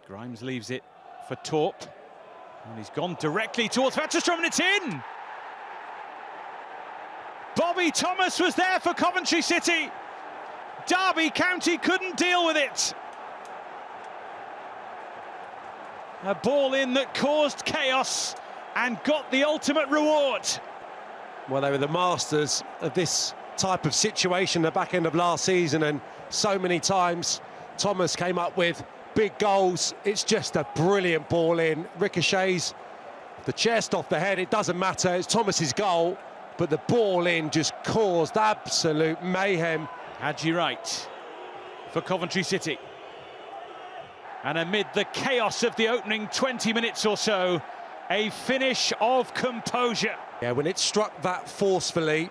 Grimes leaves it for Torp. And he's gone directly towards Wetterstrom, and it's in! Bobby Thomas was there for Coventry City. Derby County couldn't deal with it. A ball in that caused chaos and got the ultimate reward. Well, they were the masters of this type of situation at the back end of last season, and so many times Thomas came up with big goals. It's just a brilliant ball in. Ricochets the chest off the head, it doesn't matter, it's Thomas's goal, but the ball in just caused absolute mayhem. Hadji Wright for Coventry City. And amid the chaos of the opening 20 minutes or so, a finish of composure. Yeah, when it struck that forcefully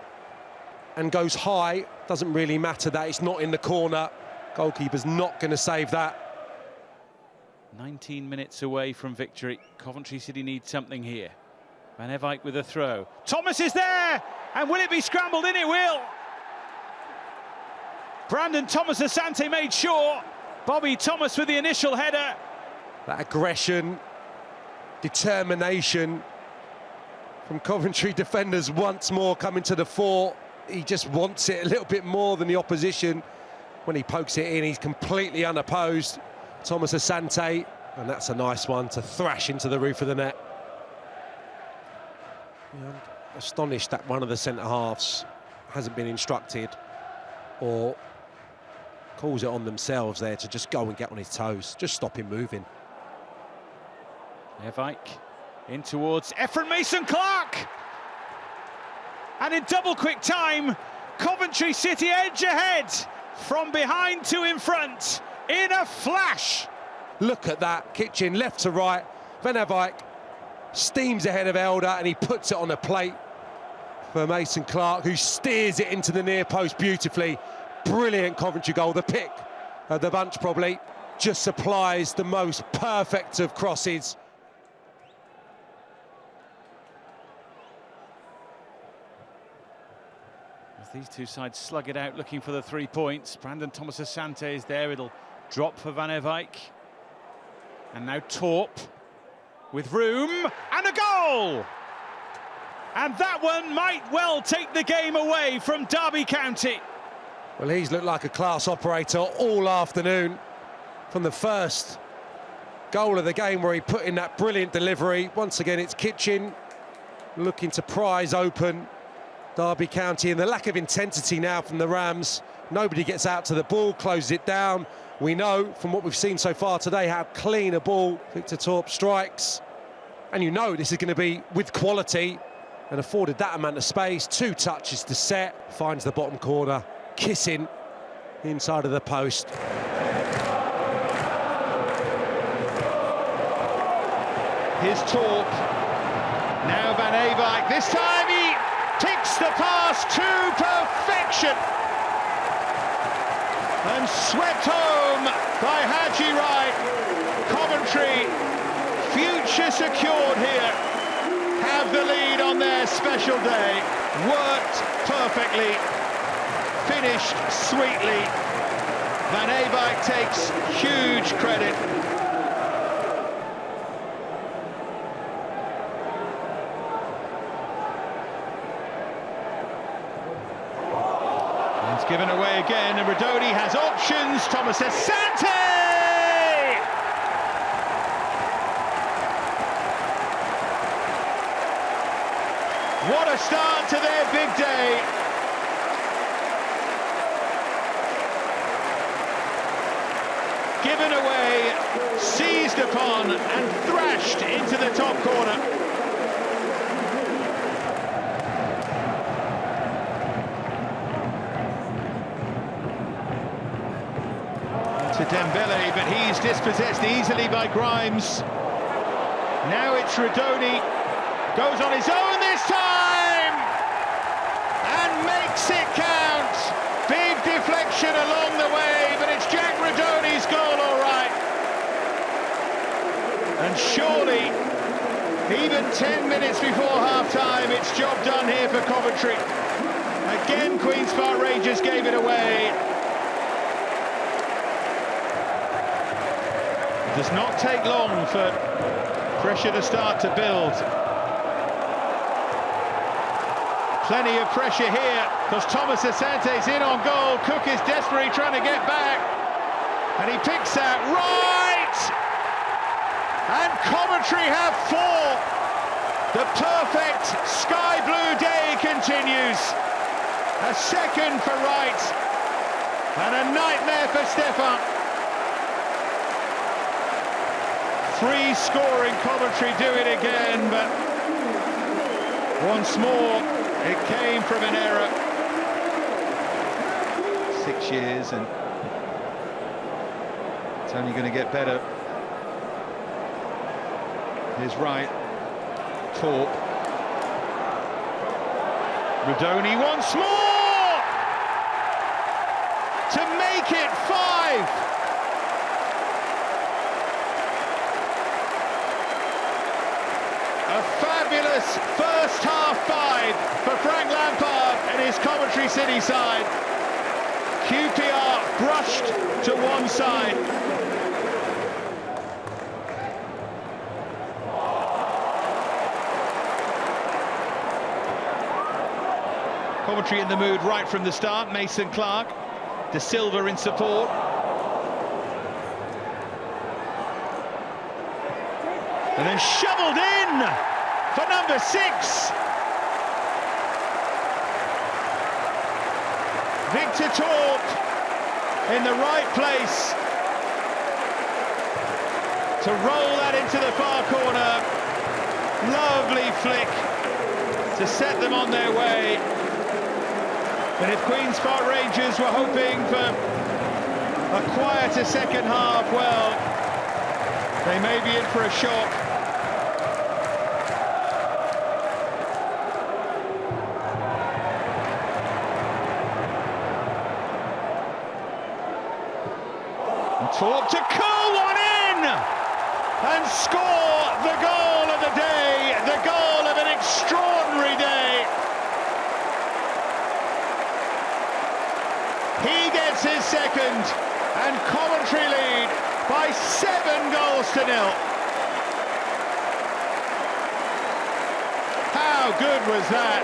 and goes high, doesn't really matter that it's not in the corner. Goalkeeper's not going to save that. 19 minutes away from victory. Coventry City needs something here. Van Eyck with a throw. Thomas is there! And will it be scrambled in? It will! Brandon Thomas-Asante made sure. Bobby Thomas with the initial header. That aggression, determination from Coventry defenders once more coming to the fore. He just wants it a little bit more than the opposition. When he pokes it in, he's completely unopposed. Thomas-Asante, and that's a nice one to thrash into the roof of the net. Yeah, I'm astonished that one of the centre-halves hasn't been instructed or calls it on themselves there to just go and get on his toes. Just stop him moving. Eyck in towards Efren Mason-Clark. And in double quick time, Coventry City edge ahead. From behind to in front, in a flash. Look at that, Kitchen left to right. Van Eyck steams ahead of Elder and he puts it on a plate for Mason-Clark, who steers it into the near post beautifully. Brilliant Coventry goal, the pick of the bunch probably. Just supplies the most perfect of crosses. As these two sides slug it out looking for the 3 points, Brandon Thomas-Asante is there, it'll drop for Van Eyck. And now Torp with room and a goal! And that one might well take the game away from Derby County. Well, he's looked like a class operator all afternoon. From the first goal of the game where he put in that brilliant delivery. Once again, it's Kitchen looking to prise open Derby County, and the lack of intensity now from the Rams. Nobody gets out to the ball, closes it down. We know from what we've seen so far today how clean a ball Victor Torp strikes. And you know this is going to be with quality, and afforded that amount of space. 2 touches to set, finds the bottom corner, kissing inside of the post. Here's Torp. Now Van Eyck. This time he ticks the pass to perfection. And swept home by Hadji Wright. Coventry, future secured here, have the lead on their special day. Worked perfectly, finished sweetly. Van Eyck takes huge credit. It's given away again, and Rodoni has options. Thomas-Asante! What a start to their big day. Given away, seized upon, and thrashed into the top corner. To Dembele, but he's dispossessed easily by Grimes. Now it's Rodoni, goes on his own this time, and makes it count. Big deflection along the way, but it's Jack Rodoni's goal, all right. And surely, even 10 minutes before half-time, it's job done here for Coventry. Again, Queen's Park Rangers gave it away. Does not take long for pressure to start to build. Plenty of pressure here, because Thomas Asante's in on goal. Cook is desperately trying to get back, and he picks that right! And Coventry have 4. The perfect sky blue day continues. A second for Wright, and a nightmare for Stefan. 3 scoring Coventry do it again, but once more it came from an error. 6 years, and it's only going to get better. Here's Wright. Torp. Rodoni once more to make it 5. A fabulous first half 5 for Frank Lampard and his Coventry City side. QPR brushed to one side. Coventry in the mood right from the start. Mason Clark, De Silva in support. And then shoveled in for number 6. Victor Torp in the right place to roll that into the far corner. Lovely flick to set them on their way. And if Queen's Park Rangers were hoping for a quieter second half, well, they may be in for a shock. And Torp to curl one in and score the goal of the day, the goal of an extraordinary day. He gets his second, and Coventry lead by 7 goals to 0. How good was that?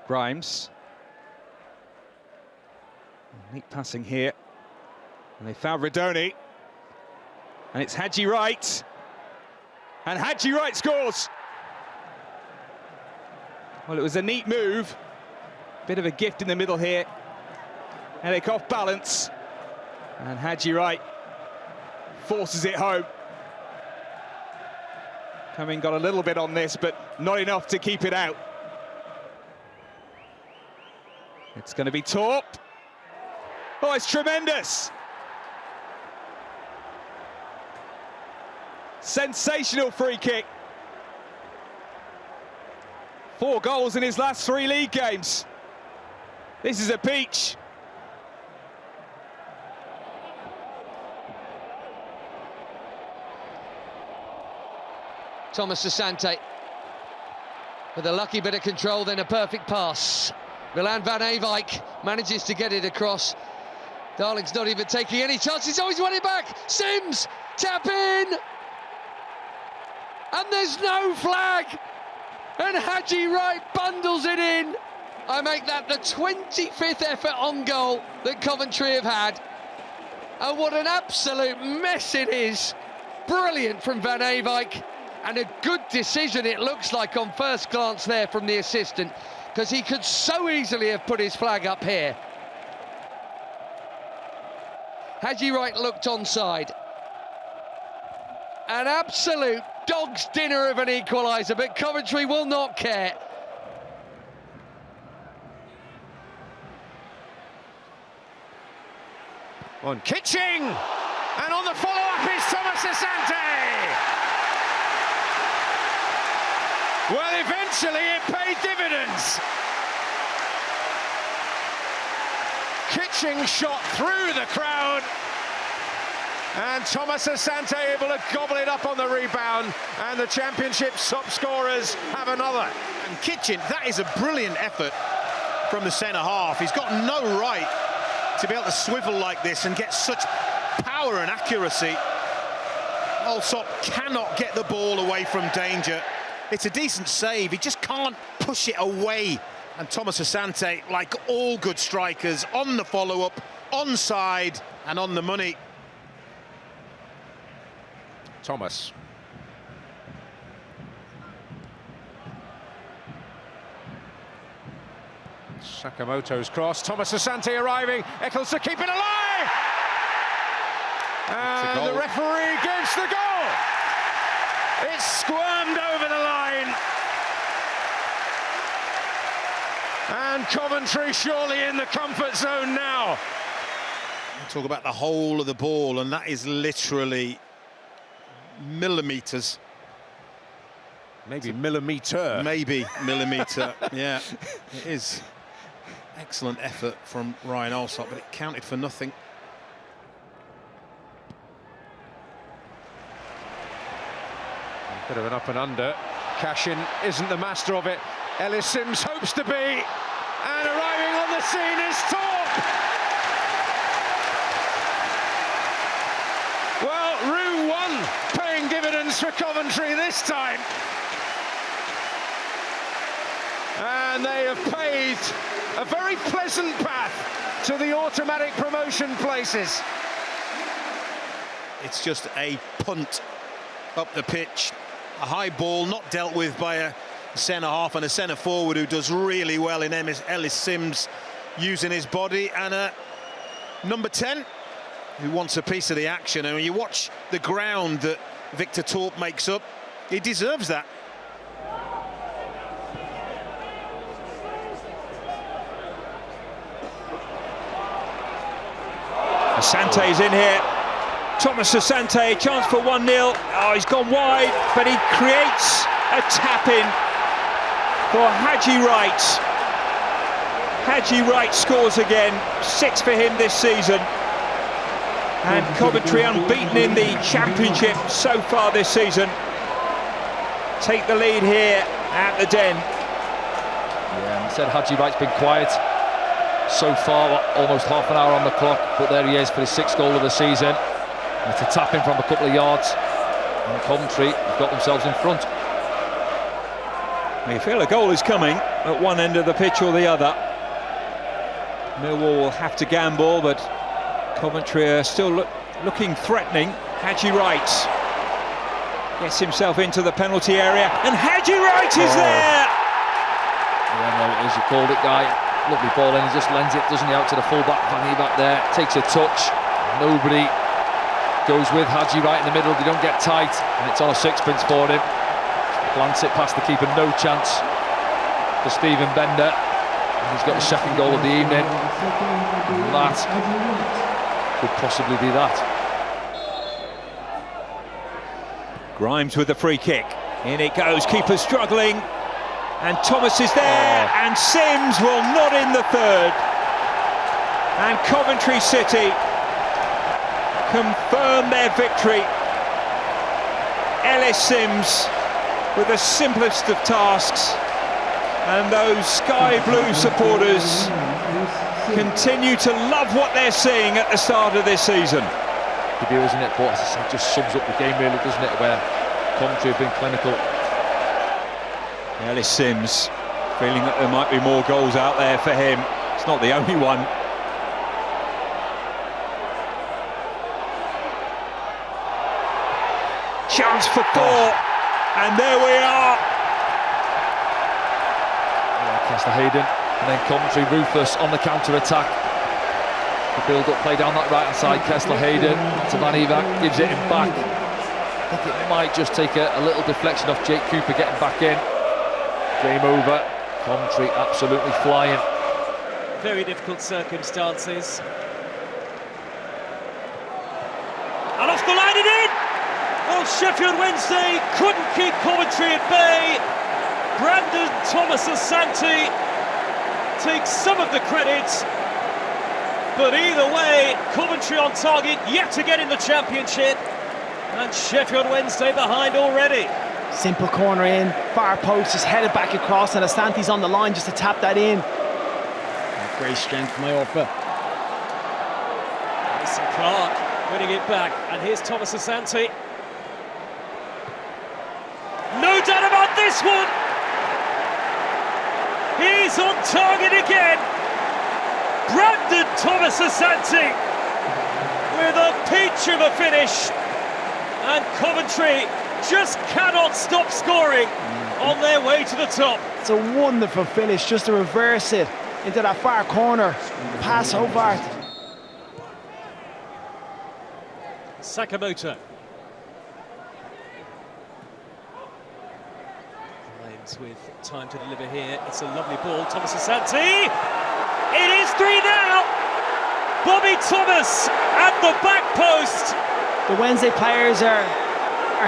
Grimes. Neat passing here. And they found Rodoni. And it's Haji Wright. And Haji Wright scores! Well, it was a neat move. Bit of a gift in the middle here. Headache off balance. And Haji Wright forces it home. Cumming got a little bit on this, but not enough to keep it out. It's going to be Torp. Oh, it's tremendous! Sensational free kick. 4 goals in his last 3 league games. This is a peach. Thomas Asante with a lucky bit of control, then a perfect pass. Milan van Ewijk manages to get it across. Darling's not even taking any chances. Oh, he's won it back. Sims, tap in. And there's no flag. And Haji Wright bundles it in. I make that the 25th effort on goal that Coventry have had. And what an absolute mess it is. Brilliant from Van Ewijk. And a good decision, it looks like, on first glance there from the assistant, because he could so easily have put his flag up here. Haji Wright looked onside. An absolute dog's dinner of an equaliser, but Coventry will not care. On Kitching, and on the follow-up is Thomas Asante. Well, eventually it paid dividends. Kitching shot through the crowd, And Thomas Asante able to gobble it up on the rebound, and the Championship's top scorers have another. And Kitchen, that is a brilliant effort from the centre-half. He's got no right to be able to swivel like this and get such power and accuracy. Alsop cannot get the ball away from danger. It's a decent save, he just can't push it away. And Thomas Asante, like all good strikers, on the follow-up, onside and on the money. Thomas. Sakamoto's cross, Thomas Asante arriving, Eccles to keep it alive! And the referee gives the goal! It's squirmed over the line. And Coventry surely in the comfort zone now. Talk about the whole of the ball, and that is literally millimetres. Maybe millimetre. Maybe millimetre, yeah. It is excellent effort from Ryan Alsop, but it counted for nothing. Bit of an up and under. Cashin isn't the master of it. Ellis Sims hopes to be. And arriving on the scene is Thorpe. Well, Rue 1 paying dividends for Coventry this time. And they have paved a very pleasant path to the automatic promotion places. It's just a punt up the pitch. A high ball not dealt with by a centre-half and a centre-forward who does really well in Ellis Sims using his body, and a number 10 who wants a piece of the action. And when you watch the ground that Victor Thorpe makes up, he deserves that. Asante's in here. Thomas Asante, chance for 1-0. Oh, he's gone wide, but he creates a tap-in for Haji Wright. Haji Wright scores again, 6 for him this season. And Coventry unbeaten in the Championship so far this season. Take the lead here at the Den. Yeah, and said Haji Wright's been quiet so far, almost half an hour on the clock, but there he is for his 6th goal of the season. And it's a tap in from a couple of yards, and Coventry have got themselves in front. You feel a goal is coming at one end of the pitch or the other. Millwall will have to gamble, but Coventry are still looking threatening. Haji Wright gets himself into the penalty area, and Haji Wright is there! Yeah, no, it is, you called it, Guy. Lovely ball in, he just lends it, doesn't he, out to the full-back, Vanny back there, takes a touch. Nobody goes with Haji Wright in the middle, they don't get tight, and it's on a sixpence for him. Glance it past the keeper, no chance for Stephen Bender. And he's got the 2nd goal of the evening. And that could possibly be that. Grimes with the free kick. In it goes, keeper struggling. And Thomas is there, and Sims will not in the 3rd. And Coventry City confirm their victory. Ellis Sims with the simplest of tasks, and those sky blue supporters continue to love what they're seeing at the start of this season. They do, isn't it? But as I said, just sums up the game really, doesn't it, where Coventry have been clinical. Ellis Sims feeling that there might be more goals out there for him. It's not the only one. Chance for 4, and there we are. Yeah, Kessler Hayden, and then Coventry ruthless on the counter-attack. The build-up play down that right-hand side, Kessler Hayden to Van Evac, gives it him back. I think it might just take a little deflection off Jake Cooper getting back in. Game over. Coventry absolutely flying. Very difficult circumstances. And off the line and in! Well, Sheffield Wednesday couldn't keep Coventry at bay. Brandon Thomas Asante takes some of the credit, But either way, Coventry on target yet again in the Championship. And Sheffield Wednesday behind already. Simple corner in, far post, just headed back across, and Asante's on the line just to tap that in. Great strength from Iorfa. Mason Clark winning it back, and here's Thomas Asante. No doubt about this one! He's on target again! Brandon Thomas Asante with a peach of a finish, and Coventry just cannot stop scoring on their way to the top. It's a wonderful finish, just to reverse it into that far corner. Pass Hobart. Sakamoto. Lions with time to deliver here. It's a lovely ball. Thomas Asante. It is 3 now. Bobby Thomas at the back post. The Wednesday players are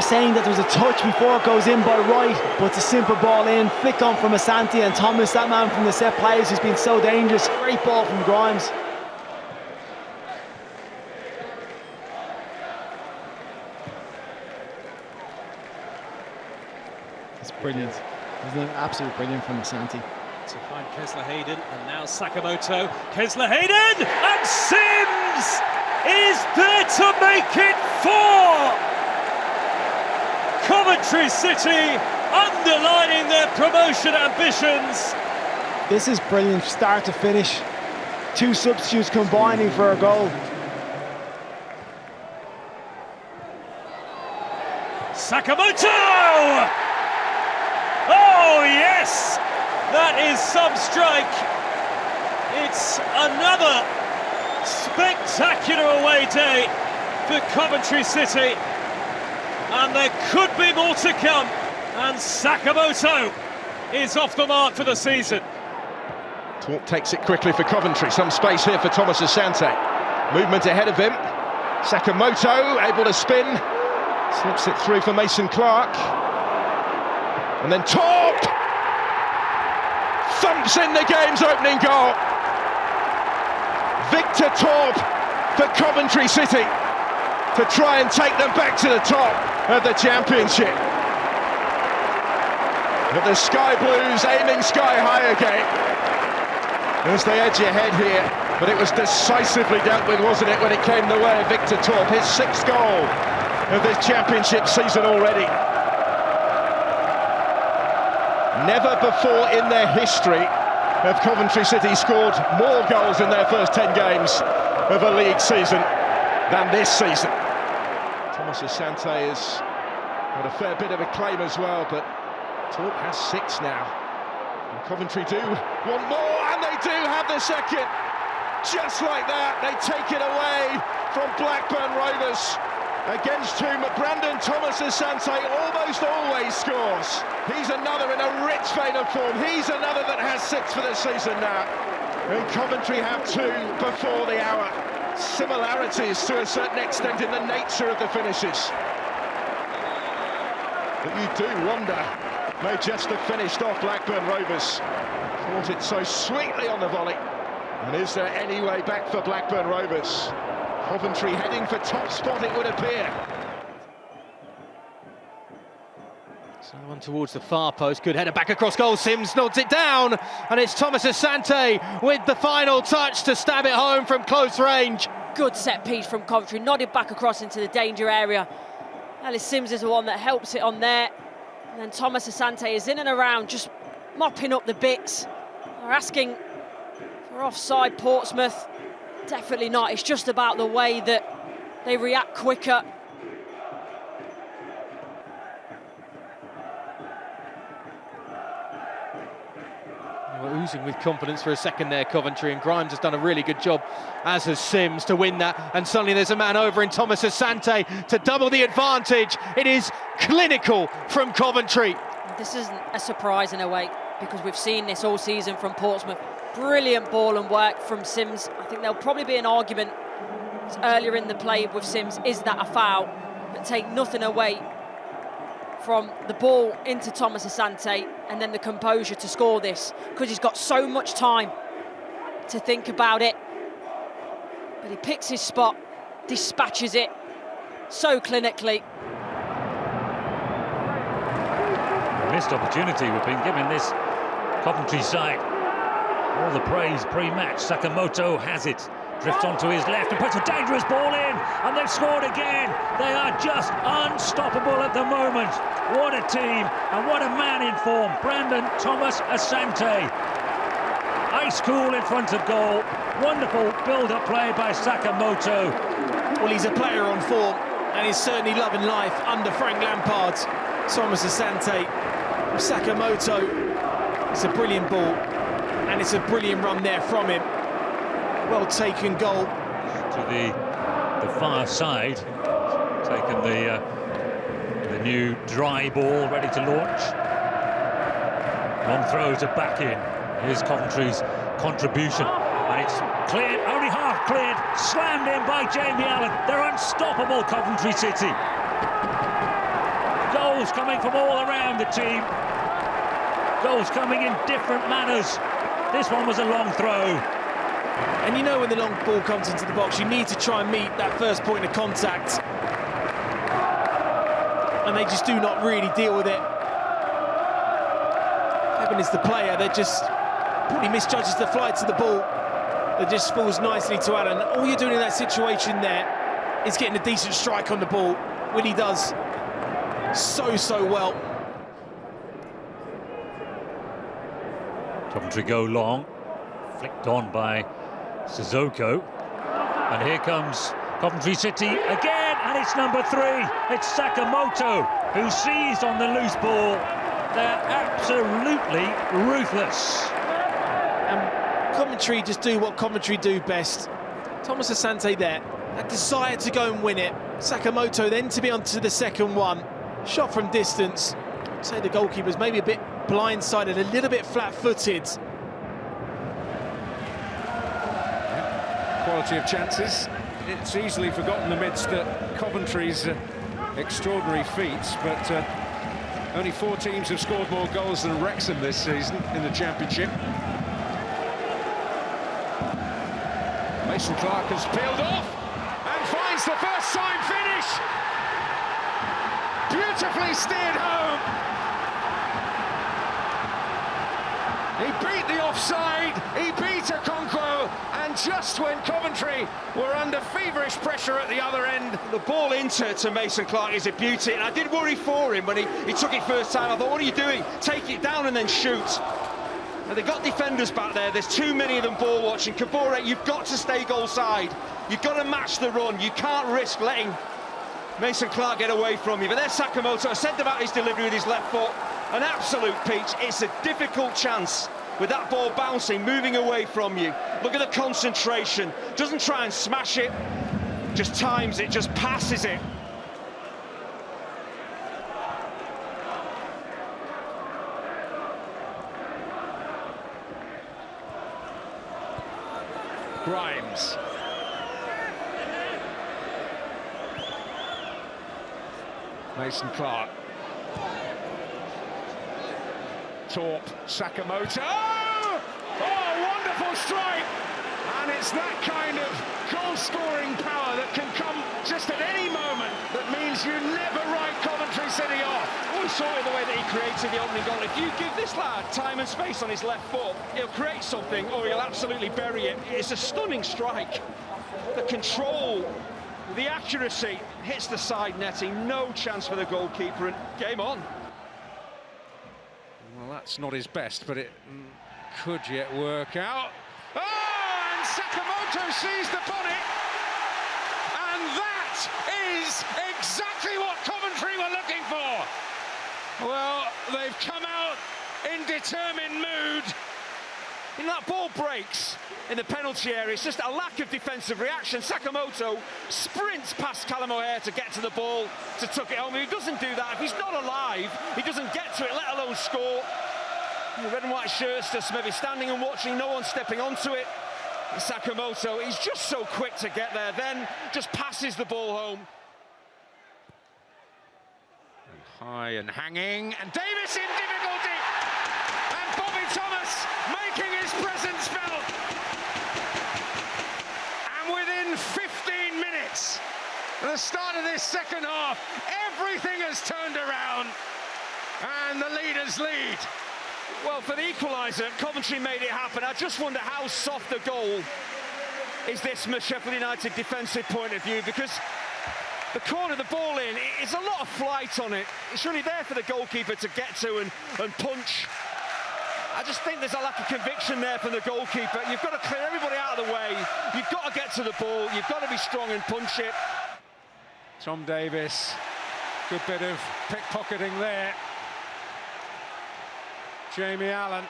saying that there was a touch before it goes in by right, but it's a simple ball in, flick on from Asante, and Thomas, that man from the set plays who's been so dangerous. Great ball from Grimes. It's brilliant. Isn't it absolutely brilliant from Asante? To find Kesler Hayden, and now Sakamoto. Kesler Hayden, and Sims is there to make it 4! Coventry City underlining their promotion ambitions. This is brilliant, start to finish. 2 substitutes combining for a goal. Sakamoto! Oh yes! That is some strike. It's another spectacular away day for Coventry City. And there could be more to come. And Sakamoto is off the mark for the season. Talk takes it quickly for Coventry. Some space here for Thomas Asante. Movement ahead of him. Sakamoto able to spin. Slips it through for Mason Clark. And then Torp thumps in the game's opening goal. Victor Torp for Coventry City to try and take them back to the top of the Championship. But the Sky Blues aiming sky high again as they edge ahead here. But it was decisively dealt with, wasn't it, when it came the way of Victor Torp, his 6th goal of this Championship season already. Never before in their history have Coventry City scored more goals in their first 10 games of a league season than this season. Thomas Asante has got a fair bit of a claim as well, but Torp has 6 now. And Coventry do want more, and they do have the second. Just like that, they take it away from Blackburn Rovers, against whom Brandon Thomas Asante almost always scores. He's another in a rich vein of form. He's another that has 6 for the season now. And Coventry have 2 before the hour. Similarities to a certain extent in the nature of the finishes. But you do wonder, may just have finished off Blackburn Rovers. Caught it so sweetly on the volley. And is there any way back for Blackburn Rovers? Coventry heading for top spot, it would appear. So on towards the far post, good header back across goal. Sims nods it down, and it's Thomas Asante with the final touch to stab it home from close range. Good set piece from Coventry, nodded back across into the danger area. Ellis Sims is the one that helps it on there. And then Thomas Asante is in and around, just mopping up the bits. They're asking for offside, Portsmouth. Definitely not. It's just about the way that they react quicker. They were oozing with confidence for a second there, Coventry, and Grimes has done a really good job, as has Sims, to win that. And suddenly there's a man over in Thomas Asante to double the advantage. It is clinical from Coventry. This isn't a surprise in a way, because we've seen this all season from Portsmouth. Brilliant ball and work from Sims. I think there'll probably be an argument earlier in the play with Sims, is that a foul? But take nothing away from the ball into Thomas Asante and then the composure to score this, because he's got so much time to think about it. But he picks his spot, dispatches it so clinically. A missed opportunity. We've been given this Coventry side all the praise pre-match. Sakamoto has it. Drifts onto his left and puts a dangerous ball in, and they've scored again. They are just unstoppable at the moment. What a team, and what a man in form. Brandon Thomas Asante. Ice cool in front of goal. Wonderful build-up play by Sakamoto. Well, he's a player on form, and he's certainly loving life under Frank Lampard. Thomas Asante, Sakamoto. It's a brilliant ball, and it's a brilliant run there from him. Well taken goal. To the far side, taken the new dry ball ready to launch. Long throw to back in. Here's Coventry's contribution, and it's cleared, only half cleared, slammed in by Jamie Allen. They're unstoppable, Coventry City. Goals coming from all around the team. Goals coming in different manners. This one was a long throw. And you know when the long ball comes into the box, you need to try and meet that first point of contact. And they just do not really deal with it. Kevin is the player, they just probably misjudges the flight of the ball. It just falls nicely to Allen. All you're doing in that situation there is getting a decent strike on the ball. Willie does so well. Coventry go long, flicked on by Sissoko, and here comes Coventry City again, and it's number 3. It's Sakamoto who seized on the loose ball. They're absolutely ruthless. And Coventry just do what Coventry do best. Thomas Asante there, that desire to go and win it. Sakamoto then to be onto the second one. Shot from distance. I'd say the goalkeeper's maybe a bit blindsided, a little bit flat-footed. Quality of chances. It's easily forgotten amidst Coventry's extraordinary feats, but only 4 teams have scored more goals than Wrexham this season in the Championship. Mason Clark has peeled off and finds the first time finish. Beautifully steered home. He beat the offside, he beat Okonkwo, and just when Coventry were under feverish pressure at the other end. The ball into Mason Clark is a beauty, and I did worry for him when he took it first time. I thought, what are you doing? Take it down and then shoot. And they got defenders back there. There's too many of them ball watching. Kabore, you've got to stay goal side. You've got to match the run. You can't risk letting Mason Clark get away from you. But there's Sakamoto. I said about his delivery with his left foot. An absolute peach. It's a difficult chance with that ball bouncing, moving away from you. Look at the concentration. Doesn't try and smash it, just times it, just passes it. Grimes. Mason Clark. Torp, Sakamoto. Oh, wonderful strike! And it's that kind of goal-scoring power that can come just at any moment that means you never write Coventry City off. We saw it the way that he created the opening goal. If you give this lad time and space on his left foot, he'll create something or he'll absolutely bury it. It's a stunning strike. The control, the accuracy, hits the side netting, no chance for the goalkeeper, and game on. Well, that's not his best, but it could yet work out. Oh, and Sakamoto sees the bonnet, and that is exactly what Coventry were looking for. Well, they've come out in determined mood. And that ball breaks in the penalty area. It's just a lack of defensive reaction. Sakamoto sprints past Callum O'Hare to get to the ball, to tuck it home. If he doesn't do that, if he's not alive, he doesn't get to it, let alone score. The red and white shirts just maybe standing and watching, no one stepping onto it. And Sakamoto, he's just so quick to get there, then just passes the ball home. And high and hanging, and Davis in difficulty, and Bobby Thomas making his presence felt. And within minutes, at the start of this second half, everything has turned around, and the leaders lead. Well, for the equaliser, Coventry made it happen. I just wonder how soft a goal is this from a Sheffield United defensive point of view, because the corner, the ball in, it's a lot of flight on it. It's really there for the goalkeeper to get to and punch. I just think there's a lack of conviction there from the goalkeeper. You've got to clear everybody out of the way. You've got to get to the ball. You've got to be strong and punch it. Tom Davis, good bit of pickpocketing there. Jamie Allen.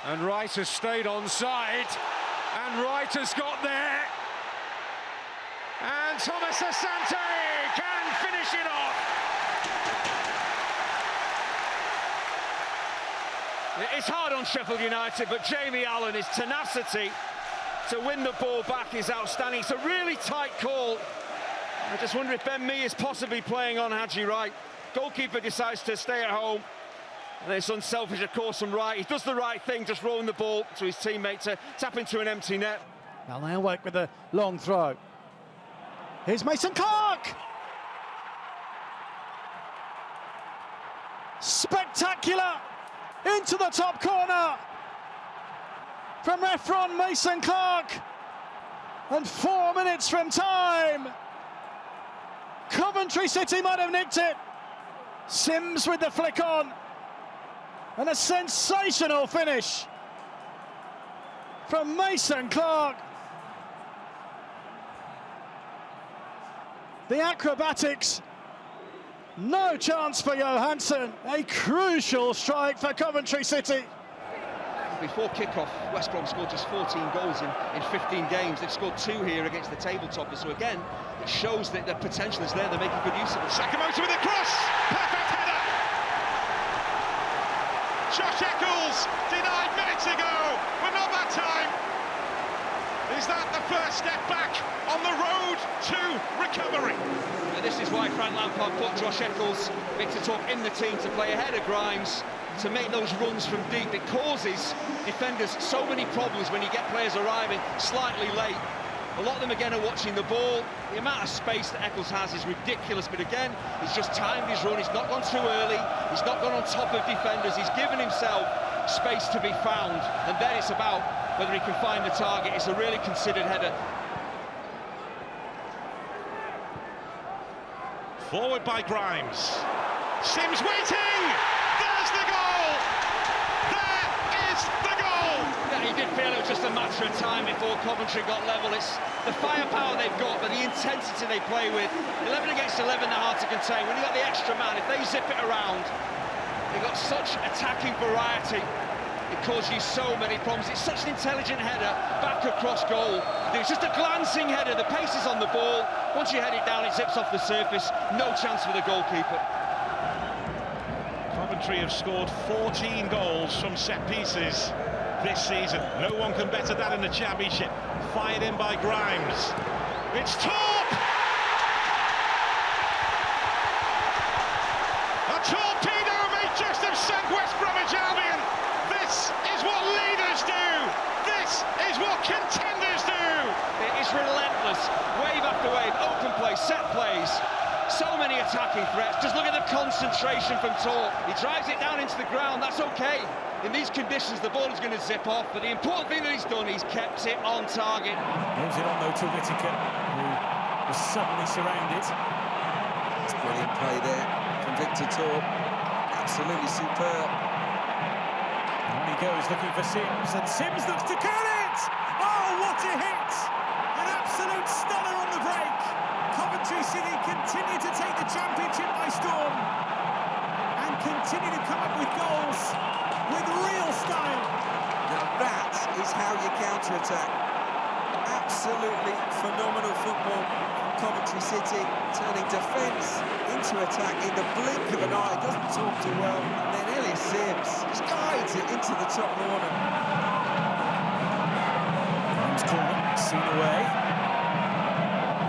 And Wright has stayed onside. And Wright has got there. And Thomas Asante can finish it off. It's hard on Sheffield United, but Jamie Allen, his tenacity to win the ball back is outstanding. It's a really tight call. I just wonder if Ben Mee is possibly playing on Haji Wright. Goalkeeper decides to stay at home. And it's unselfish, of course, from Wright. He does the right thing, just rolling the ball to his teammate to tap into an empty net. Now Elwick with a long throw. Here's Mason Clark! Spectacular! Into the top corner! From Efron Mason Clark! And 4 minutes from time! Coventry City might have nicked it! Sims with the flick on! And a sensational finish from Mason Clark. The acrobatics, no chance for Johansson. A crucial strike for Coventry City. Before kick-off, West Brom scored just 14 goals in 15 games. They've scored 2 here against the table toppers. So again, it shows that the potential is there. They're making good use of it. Sakamoto with a cross! Perfect header! Josh Eccles, denied minutes ago, but not that time. Is that the first step back on the road to recovery? And this is why Frank Lampard put Josh Eccles, Victor Torp in the team to play ahead of Grimes, to make those runs from deep. It causes defenders so many problems when you get players arriving slightly late. A lot of them again are watching the ball. The amount of space that Eccles has is ridiculous, but again, he's just timed his run. He's not gone too early. He's not gone on top of defenders. He's given himself space to be found, and then it's about whether he can find the target. It's a really considered header. Forward by Grimes. Sims waiting! There's the goal! There is the goal! Yeah, he did feel it was just a matter of time before Coventry got level. It's the firepower they've got, but the intensity they play with. 11 against 11, they're hard to contain. When you've got the extra man, if they zip it around, they've got such attacking variety. It causes you so many problems. It's such an intelligent header, back across goal. It's just a glancing header, the pace is on the ball. Once you head it down, it zips off the surface. No chance for the goalkeeper. Coventry have scored 14 goals from set pieces this season. No one can better that in the Championship. Fired in by Grimes. It's Torp! A torpedo may just have sunk West Bromwich Albion. This is what leaders do. This is what contenders do. It is relentless. Wave after wave, open play, set plays. So many attacking threats. Just look at the concentration from Torp. He drives it down into the ground. That's okay. In these conditions, the ball is going to zip off. But the important thing that he's done, he's kept it on target. Moves it on though to Whittaker, who was suddenly surrounded. It's brilliant play there from Victor Torp. Absolutely superb. On he goes looking for Sims, and Sims looks to curl it! Oh, what a hit! An absolute stunner on the break. Coventry City continue to take the Championship by storm and continue to come up with goals with real style. Now that is how you counter-attack. Absolutely phenomenal football from Coventry City, turning defence into attack in the blink of an eye. Doesn't talk too well, and then Elliot Sims just guides it into the top corner. Grimes corner, seen away.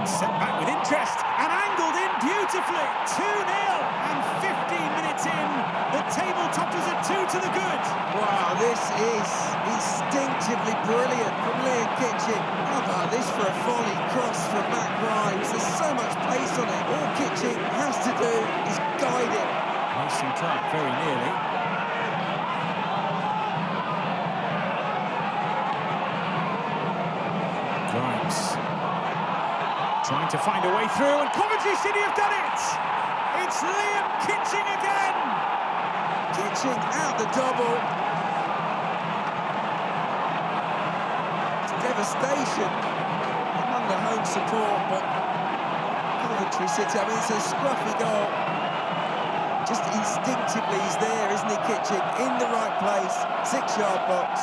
Set back with interest and angled in beautifully. beautifully. 2-0 and 15 minutes in, the table toppers are 2 to the good. Wow, this is instinctively brilliant from Liam Kitching. How about this for a volley cross from Matt Grimes? There's so much pace on it. All Kitching has to do is guide it. Mason Clark very nearly. Grimes trying to find a way through, and Coventry City have done it! It's Liam Kitching again! Kitching out the double. It's devastation among the home support, but Coventry City, I mean, it's a scruffy goal. Just instinctively he's there, isn't he, Kitching? In the right place, 6-yard box.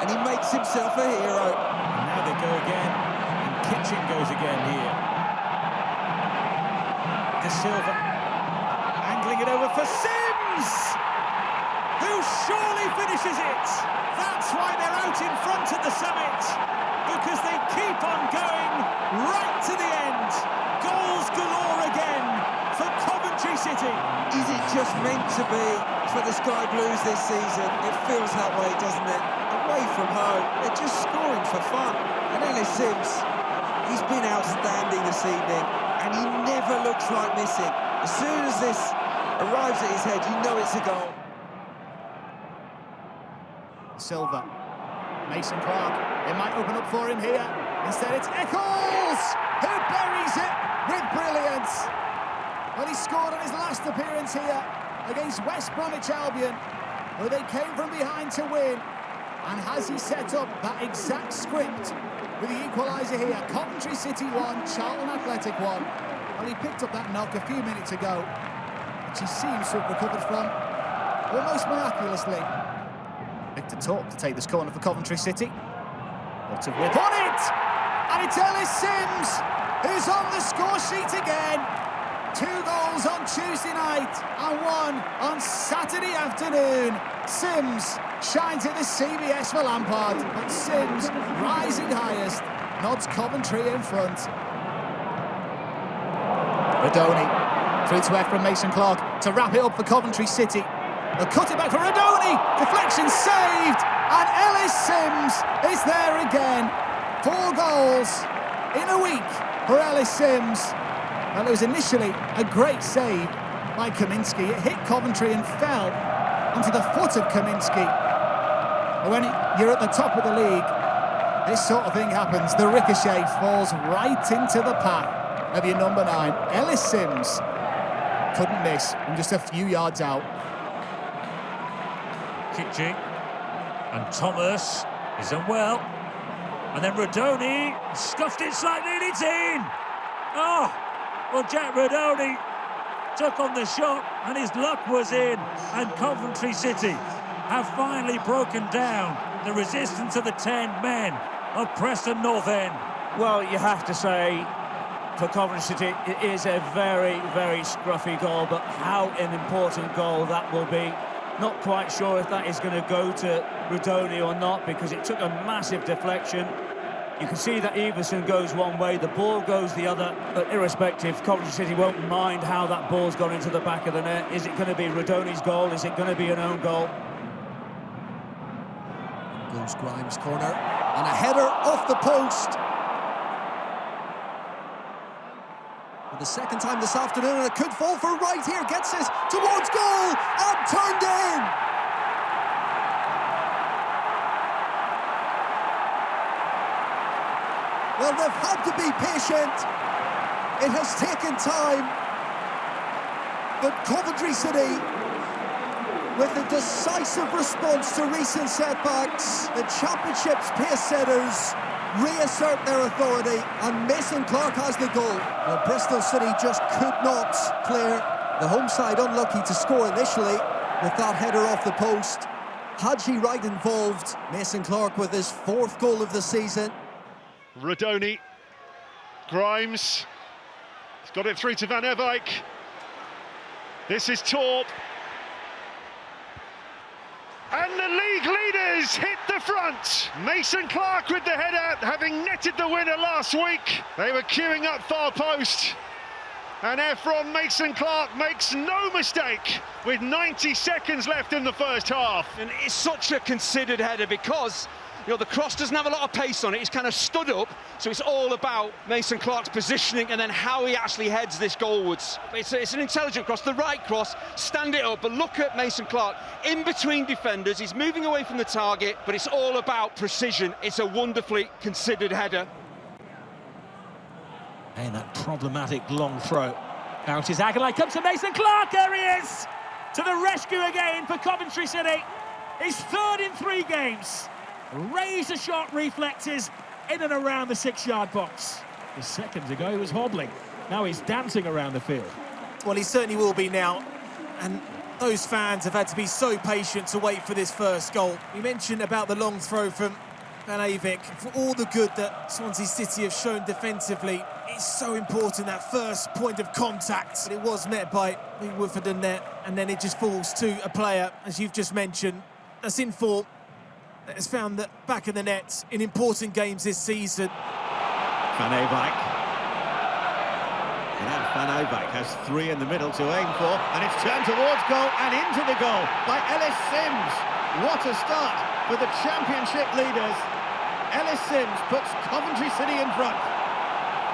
And he makes himself a hero. And now they go again, and Kitching goes again here. De Silva, angling it over for Sims, who surely finishes it. That's why they're out in front at the summit, because they keep on going right to the end. Goals galore again for Coventry City. Is it just meant to be for the Sky Blues this season? It feels that way, doesn't it? Away from home, they're just scoring for fun. And Ellis Sims, he's been outstanding this evening, and he never looks like missing. As soon as this arrives at his head, you know it's a goal. Silva, Mason Clark, it might open up for him here. Instead it's Eccles, who buries it with brilliance. Well, he scored on his last appearance here against West Bromwich Albion, where they came from behind to win. And has he set up that exact script with the equaliser here? Coventry City 1, Charlton Athletic 1. Well, he picked up that knock a few minutes ago, which he seems to have recovered from almost miraculously. Victor Torp to take this corner for Coventry City. What a whip on it! And it's Ellis Sims who's on the score sheet again. 2 goals on Tuesday night and 1 on Saturday afternoon. Sims shines at the CBS for Lampard, but Sims, rising highest, nods Coventry in front. Rodoni, through to Ephraim Mason Clark to wrap it up for Coventry City. They'll cut it back for Rodoni, deflection saved, and Ellis Sims is there again. 4 goals in a week for Ellis Sims. Well, it was initially a great save by Kaminski. It hit Coventry and fell onto the foot of Kaminski. But when you're at the top of the league, this sort of thing happens. The ricochet falls right into the path of your number 9. Ellis Sims couldn't miss from just a few yards out. Kitching, and Thomas is unwell, and then Rodoni scuffed it slightly and it's in! Oh, well, Jack Rodoni took on the shot and his luck was in, and Coventry City have finally broken down the resistance of the 10 men of Preston North End. Well, you have to say, for Coventry City, it is a very, very scruffy goal, but how an important goal that will be. Not quite sure if that is going to go to Rodoni or not, because it took a massive deflection. You can see that Everson goes one way, the ball goes the other, but irrespective, Coventry City won't mind how that ball's gone into the back of the net. Is it going to be Rodoni's goal? Is it going to be an own goal? Goes Grimes' corner, and a header off the post. For the second time this afternoon, and it could fall for right here, gets it towards goal, and turned in! Well, they've had to be patient. It has taken time. But Coventry City, with a decisive response to recent setbacks, the Championship's pace setters reassert their authority, and Mason Clark has the goal. Well, Bristol City just could not clear. The home side unlucky to score initially with that header off the post. Hadji Wright involved. Mason Clark with his 4th goal of the season. Rodoni, Grimes, he's got it through to Van Everijk. This is Torp. And the league leaders hit the front. Mason Clark with the header, having netted the winner last week. They were queuing up far post. And Efron Mason-Clark makes no mistake with 90 seconds left in the first half. And it's such a considered header because, you know, the cross doesn't have a lot of pace on it. He's kind of stood up, so it's all about Mason-Clark's positioning and then how he actually heads this goalwards. It's an intelligent cross, the right cross, stand it up, but look at Mason-Clark in between defenders. He's moving away from the target, but it's all about precision. It's a wonderfully considered header. And that problematic long throw. Out is Aguilar, comes to Mason-Clark, there he is! To the rescue again for Coventry City. He's third in 3 games. Razor-sharp reflexes in and around the 6-yard box. A second ago he was hobbling. Now he's dancing around the field. Well, he certainly will be now. And those fans have had to be so patient to wait for this first goal. We mentioned about the long throw from Van Avik. For all the good that Swansea City have shown defensively, it's so important, that first point of contact. But it was met by Woodford and net, and then it just falls to a player, as you've just mentioned, that's in form, that has found that back of the net in important games this season. Van Avik. And Van Avik has 3 in the middle to aim for, and it's turned towards goal and into the goal by Ellis Sims. What a start for the Championship leaders. Ellis Sims puts Coventry City in front.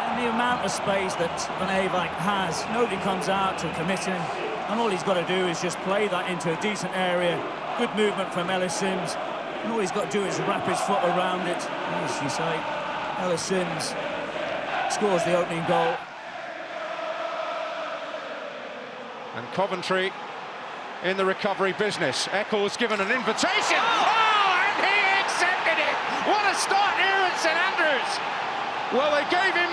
And the amount of space that Van Avik has, nobody comes out to commit him, and all he's got to do is just play that into a decent area. Good movement from Ellis Sims, and all he's got to do is wrap his foot around it. As you say, Ellis Sims scores the opening goal. And Coventry in the recovery business. Eccles given an invitation. Oh, and he accepted it! What a start here at St Andrews! Well, they gave him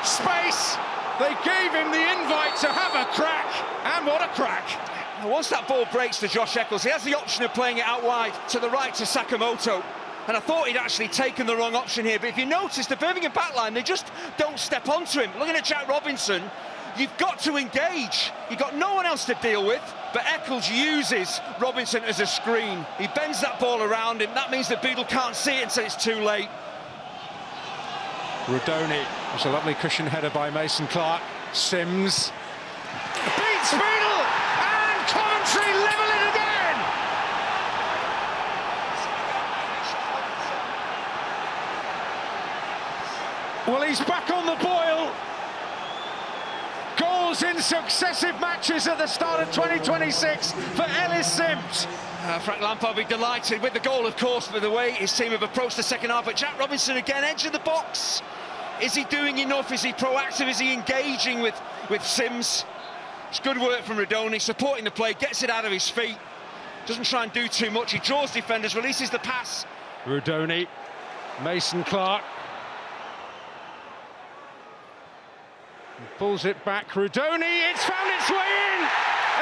space. They gave him the invite to have a crack, and what a crack! Now, once that ball breaks to Josh Eccles, he has the option of playing it out wide to the right to Sakamoto. And I thought he'd actually taken the wrong option here, but if you notice, the Birmingham backline, they just don't step onto him. Looking at Jack Robinson, you've got to engage. You've got no one else to deal with, but Eccles uses Robinson as a screen. He bends that ball around him. That means that Beadle can't see it until it's too late. Rudoni, it's a lovely cushion header by Mason-Clark. Sims beats Beadle, and Coventry level it again! Well, he's back on the boil. Goals in successive matches at the start of 2026 for Ellis Sims. Frank Lampard will be delighted with the goal, of course, with the way his team have approached the second half. But Jack Robinson again, edge of the box. Is he doing enough? Is he proactive? Is he engaging with Sims? It's good work from Rudoni, supporting the play, gets it out of his feet. Doesn't try and do too much. He draws defenders, releases the pass. Rudoni, Mason-Clark. Pulls it back, Rudoni, it's found its way in!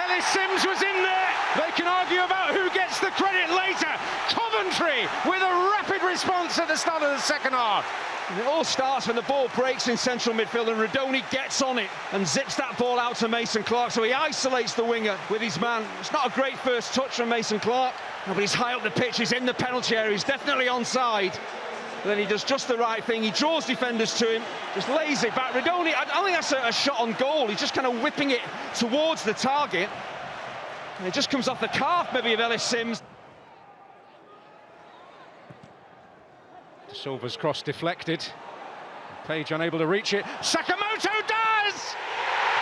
Ellis Sims was in there! They can argue about who gets the credit later. Coventry with a rapid response at the start of the second half. And it all starts when the ball breaks in central midfield and Rudoni gets on it and zips that ball out to Mason-Clark, so he isolates the winger with his man. It's not a great first touch from Mason-Clark, but he's high up the pitch, he's in the penalty area, he's definitely onside. Then he does just the right thing, he draws defenders to him, just lays it back. Rudoni, I don't think that's a shot on goal, he's just kind of whipping it towards the target. And it just comes off the calf maybe of Ellis Sims. Silva's cross deflected. Page unable to reach it. Sakamoto does!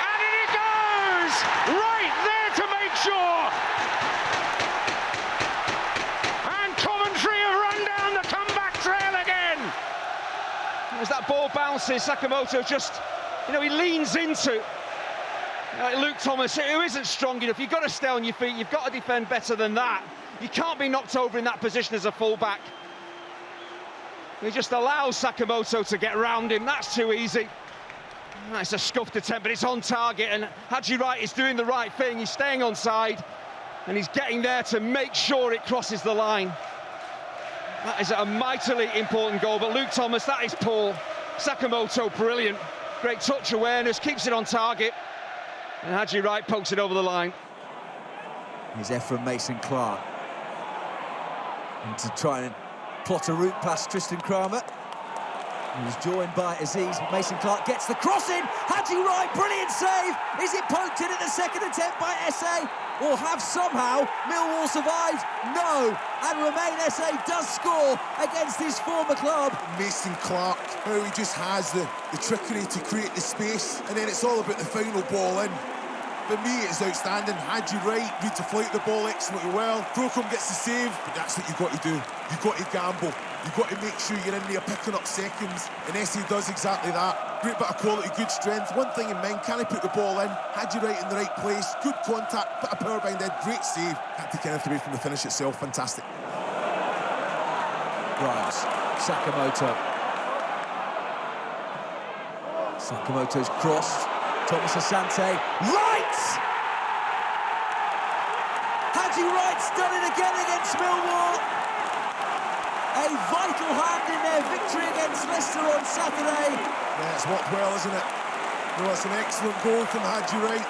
And in it goes! Right there to make sure! And Coventry have run down the comeback trail again! As that ball bounces, Sakamoto just, you know, he leans into Luke Thomas, who isn't strong enough. You've got to stay on your feet, you've got to defend better than that. You can't be knocked over in that position as a full-back. He just allows Sakamoto to get round him, that's too easy. It's a scuffed attempt, but it's on target, and Haji Wright is doing the right thing. He's staying onside, and he's getting there to make sure it crosses the line. That is a mightily important goal, but Luke Thomas, that is poor. Sakamoto, brilliant. Great touch awareness, keeps it on target, and Haji Wright pokes it over the line. Here's Efron Mason-Clark. And to try and plot a route past Tristan Kramer. He was joined by Aziz. Mason Clark gets the cross in. Haji Wright, brilliant save. Is it poked in at the second attempt by SA? Or have somehow Millwall survived? No. And Romain SA does score against his former club. Mason Clark, how he just has the trickery to create the space. And then it's all about the final ball in. For me, it's outstanding. Haji Wright reads the flight of the ball excellently well. Crocombe gets the save, but that's what you've got to do. You've got to gamble. You've got to make sure you're in there picking up seconds. And SA does exactly that. Great bit of quality, good strength. One thing in mind, can he put the ball in? Haji Wright in the right place. Good contact, bit of power behind it. Great save. Can't take anything away from the finish itself. Fantastic. Grimes, Sakamoto. Sakamoto's crossed. Thomas Asante, right! Haji Wright's done it again against Millwall. A vital hand in their victory against Leicester on Saturday. Yeah, it's worked well, isn't it? No, it's an excellent goal from Haji Wright.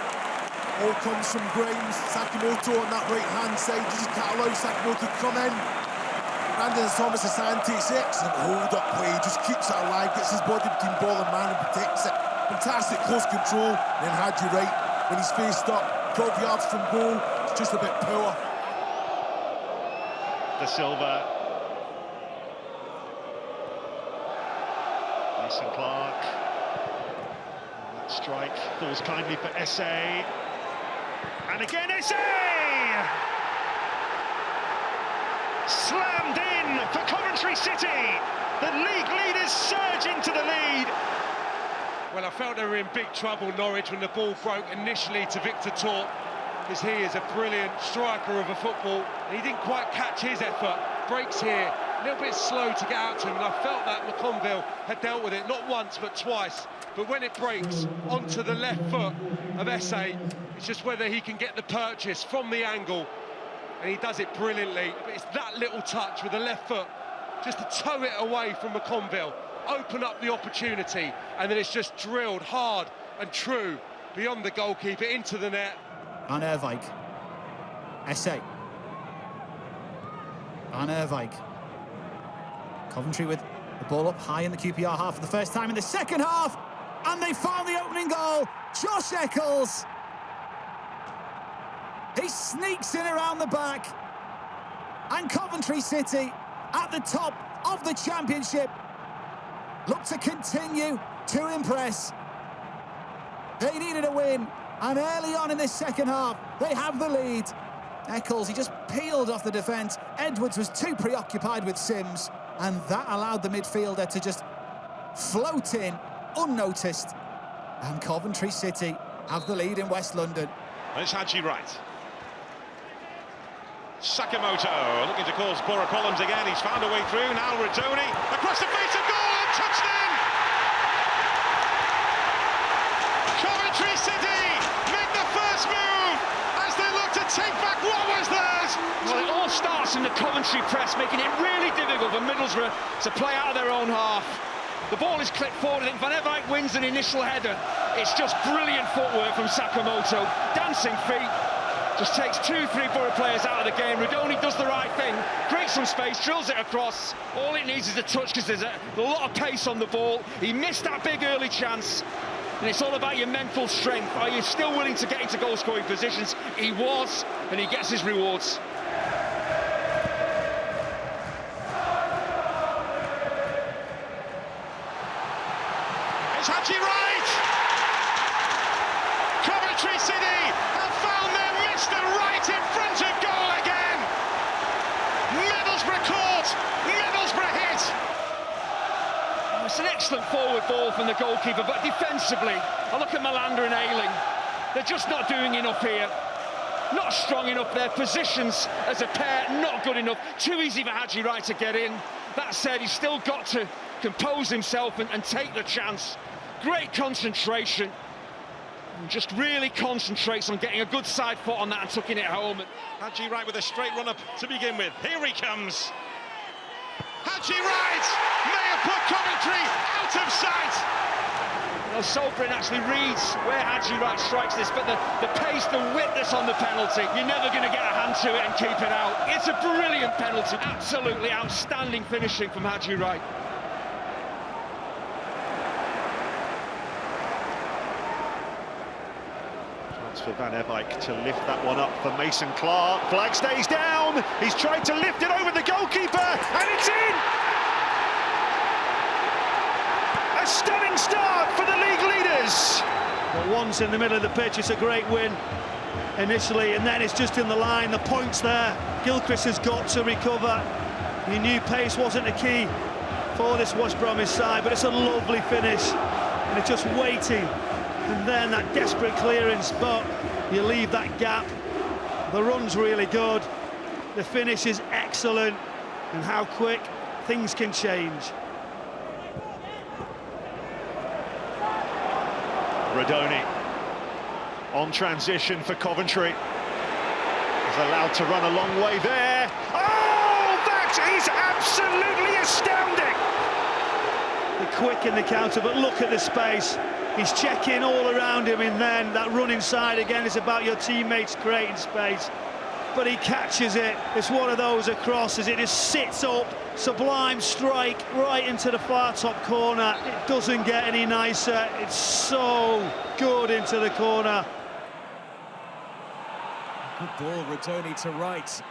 All comes from Grimes. Sakamoto on that right-hand side. Just can't allow Sakamoto to come in. Brandon Thomas Asante, it's excellent hold-up play. Just keeps it alive, gets his body between ball and man and protects it. Fantastic close control. And then Haji Wright, when he's faced up, 12 yards from goal, it's just a bit poor. De Silva. Mason Clark. And that strike falls kindly for SA. And again SA! Slammed in for Coventry City. The league leaders surge into the lead. Well, I felt they were in big trouble, Norwich, when the ball broke initially to Victor Torp, because he is a brilliant striker of a football. And he didn't quite catch his effort. Breaks here, a little bit slow to get out to him, and I felt that McConville had dealt with it, not once, but twice. But when it breaks onto the left foot of SA, it's just whether he can get the purchase from the angle, and he does it brilliantly. But it's that little touch with the left foot, just to toe it away from McConville, open up the opportunity, and then it's just drilled hard and true beyond the goalkeeper into the net. Van Erwijk. SA. Van Erwijk. Coventry with the ball up high in the QPR half for the first time in the second half, and they found the opening goal. Josh Eccles. He sneaks in around the back, and Coventry City at the top of the Championship look to continue to impress. They needed a win, and early on in this second half, they have the lead. Eccles, he just peeled off the defence. Edwards was too preoccupied with Sims, and that allowed the midfielder to just float in unnoticed. And Coventry City have the lead in West London. There's Haji Wright. Sakamoto looking to cause poorer problems again. He's found a way through. Now Radoni across the face of goal and touched in. Coventry City make the first move as they look to take back what was theirs. Well, it all starts in the Coventry press, making it really difficult for Middlesbrough to play out of their own half. The ball is clipped forward. I think Van Erwijk wins an initial header. It's just brilliant footwork from Sakamoto. Dancing feet. Just takes 2-3 Borough players out of the game. Radoni does the right thing, creates some space, drills it across. All it needs is a touch because there's a lot of pace on the ball. He missed that big early chance. And it's all about your mental strength. Are you still willing to get into goal-scoring positions? He was, and he gets his rewards. It's Haji Wright! Coventry City have found their Mr. Right in front of goal again! Middlesbrough caught, Middlesbrough hit! It's an excellent forward ball from the goalkeeper, but defensively, I look at Malander and Ayling. They're just not doing enough here. Not strong enough. Their positions as a pair, not good enough. Too easy for Haji Wright to get in. That said, he's still got to compose himself and take the chance. Great concentration. And just really concentrates on getting a good side foot on that and tucking it home. Haji Wright with a straight run up to begin with. Here he comes. Haji Wright may have put Coventry out of sight. Well, Solbrin actually reads where Haji Wright strikes this, but the pace, the width that's on the penalty, you're never going to get a hand to it and keep it out. It's a brilliant penalty. Absolutely outstanding finishing from Haji Wright. Chance for Van Ewijk to lift that one up for Mason Clark. Flag stays down. He's tried to lift it over the goalkeeper, and it's in! A stunning start for the league leaders. But once in the middle of the pitch, it's a great win initially, and then it's just in the line. The points there. Gilchrist has got to recover. He knew pace wasn't the key for this West Bromwich side, but it's a lovely finish, and it's just waiting. And then that desperate clearance, but you leave that gap. The run's really good. The finish is excellent, and how quick things can change. Rodoni on transition for Coventry. Is allowed to run a long way there. Oh, that is absolutely astounding! The quick in the counter, but look at the space. He's checking all around him, and then that run inside again is about your teammates creating space. But he catches it. It's one of those crosses. It just sits up, sublime strike right into the far top corner. It doesn't get any nicer. It's so good into the corner. Good ball, Rodoni to right.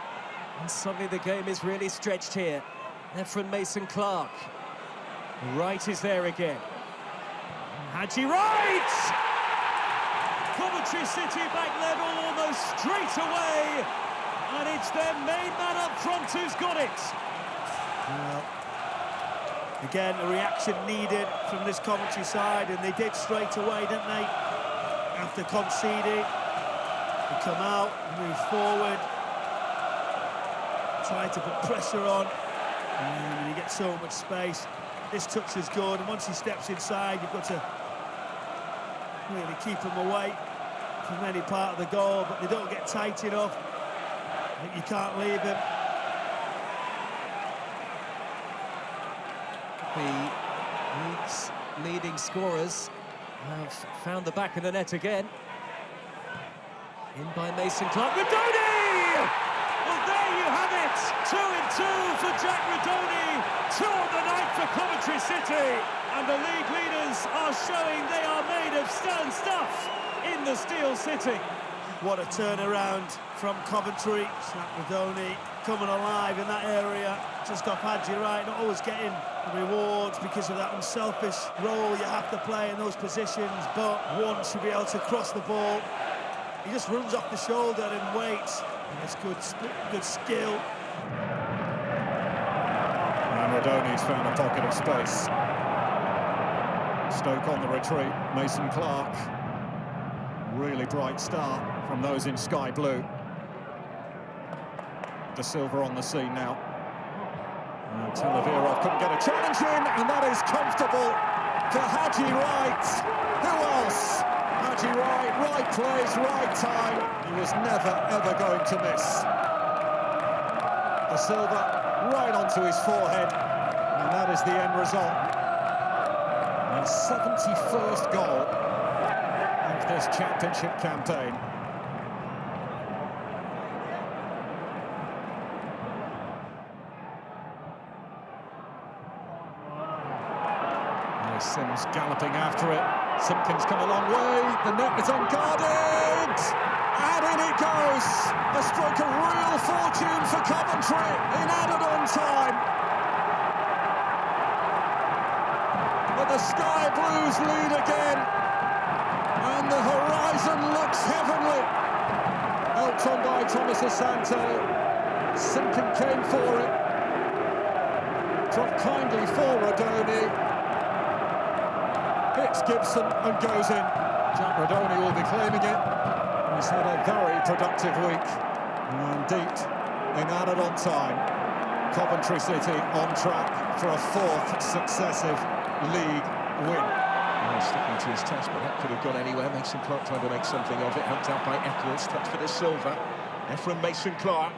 And suddenly the game is really stretched here. Efren Mason Clark. Right is there again. Haji Wright! Coventry City back level almost straight away. And it's their main man up front who's got it. Well, again, a reaction needed from this Coventry side, and they did straight away, didn't they? After conceding, they come out, move forward, try to put pressure on, and you get so much space. This touch is good, and once he steps inside, you've got to really keep him away from any part of the goal, but they don't get tight enough. I think you can't leave him. The league's leading scorers have found the back of the net again. In by Mason Clark. Rodoni! Well, there you have it! 2-2 for Jack Rodoni. 2 on the night for Coventry City. And the league leaders are showing they are made of stone stuff in the Steel City. What a turnaround from Coventry. Jack Rodoni coming alive in that area, just off Haji Wright, not always getting the rewards because of that unselfish role you have to play in those positions, but once you'll be able to cross the ball, he just runs off the shoulder and waits. And it's good skill. And Rodoni's found a pocket of space. Stoke on the retreat. Mason Clark. Really bright start from those in sky blue. De Silva on the scene now. And Televirov couldn't get a challenge in, and that is comfortable for Haji Wright. Who else? Haji Wright, right place, right time. He was never, ever going to miss. De Silva right onto his forehead, and that is the end result. His 71st goal of this championship campaign. Sims galloping after it. Simpkins come a long way. The net is unguarded. And in it goes. A stroke of real fortune for Coventry in added-on time. But the Sky Blues lead again. And the horizon looks heavenly. Helped on by Thomas Asante. Simpkin came for it. Dropped kindly for Rodoni. Hits Gibson and goes in. Jack Rodoni will be claiming it. He's had a very productive week. And deep in added-on time. Coventry City on track for a 4th successive league win. Sticking to his task, but that could have gone anywhere. Mason Clark trying to make something of it. Helped out by Eccles. Touch for De Silva. Efren Mason Clark.